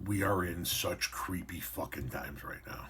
We are in such creepy fucking times right now.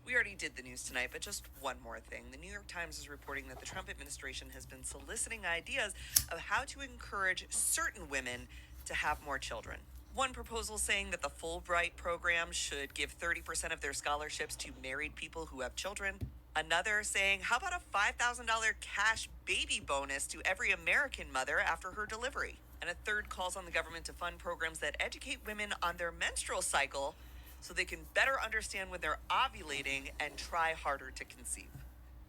We already did the news tonight, but just one more thing. The New York Times is reporting that the Trump administration has been soliciting ideas of how to encourage certain women to have more children. One proposal saying that the Fulbright program should give 30% of their scholarships to married people who have children. Another saying, how about a $5,000 cash baby bonus to every American mother after her delivery? And a third calls on the government to fund programs that educate women on their menstrual cycle so they can better understand when they're ovulating and try harder to conceive.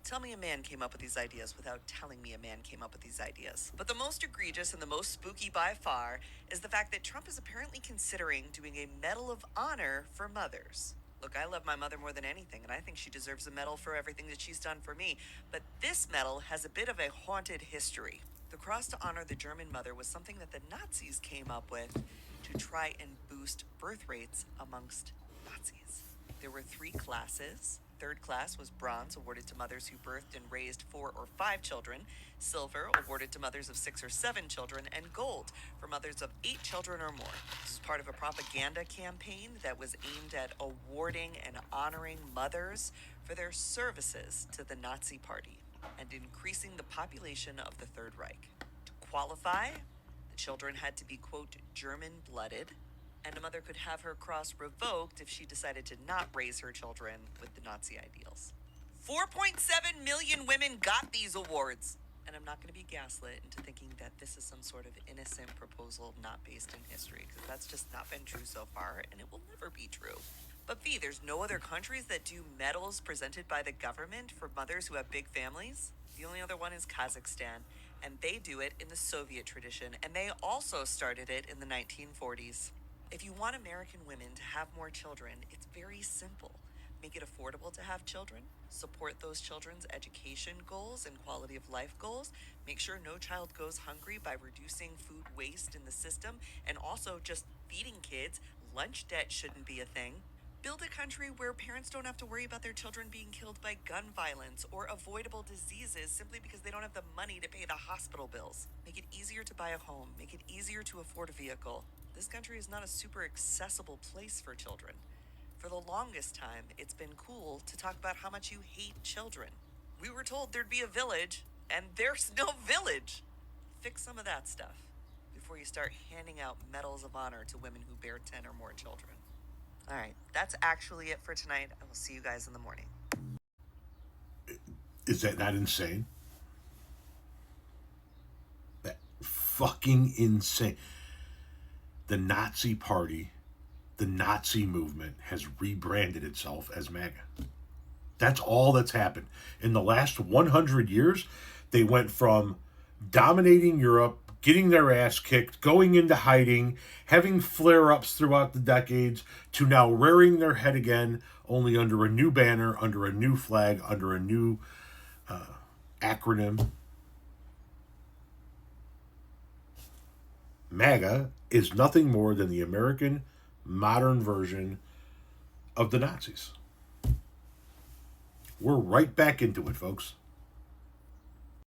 Tell me a man came up with these ideas without telling me a man came up with these ideas. But the most egregious and the most spooky by far is the fact that Trump is apparently considering doing a Medal of Honor for mothers. Look, I love my mother more than anything, and I think she deserves a medal for everything that she's done for me. But this medal has a bit of a haunted history. The cross to honor the German mother was something that the Nazis came up with to try and boost birth rates amongst Nazis. There were 3 classes. Third class was bronze, awarded to mothers who birthed and raised 4 or 5 children. Silver, awarded to mothers of 6 or 7 children. And gold, for mothers of 8 children or more. This was part of a propaganda campaign that was aimed at awarding and honoring mothers for their services to the Nazi Party and increasing the population of the Third Reich. To qualify, the children had to be, quote, German-blooded, and a mother could have her cross revoked if she decided to not raise her children with the Nazi ideals. 4.7 million women got these awards. And I'm not going to be gaslit into thinking that this is some sort of innocent proposal not based in history, because that's just not been true so far, and it will never be true. But V, there's no other countries that do medals presented by the government for mothers who have big families. The only other one is Kazakhstan, and they do it in the Soviet tradition, and they also started it in the 1940s. If you want American women to have more children, it's very simple. Make it affordable to have children, support those children's education goals and quality of life goals, make sure no child goes hungry by reducing food waste in the system, and also just feeding kids. Lunch debt shouldn't be a thing. Build a country where parents don't have to worry about their children being killed by gun violence or avoidable diseases simply because they don't have the money to pay the hospital bills. Make it easier to buy a home. Make it easier to afford a vehicle. This country is not a super accessible place for children. For the longest time, it's been cool to talk about how much you hate children. We were told there'd be a village, and there's no village. Fix some of that stuff before you start handing out medals of honor to women who bear 10 or more children. All right, that's actually it for tonight. I will see you guys in the morning. Is that not insane? That fucking insane. The Nazi Party, the Nazi movement has rebranded itself as MAGA. That's all that's happened. In the last 100 years, they went from dominating Europe, getting their ass kicked, going into hiding, having flare-ups throughout the decades, to now rearing their head again, only under a new banner, under a new flag, under a new acronym. MAGA is nothing more than the American modern version of the Nazis. We're right back into it, folks.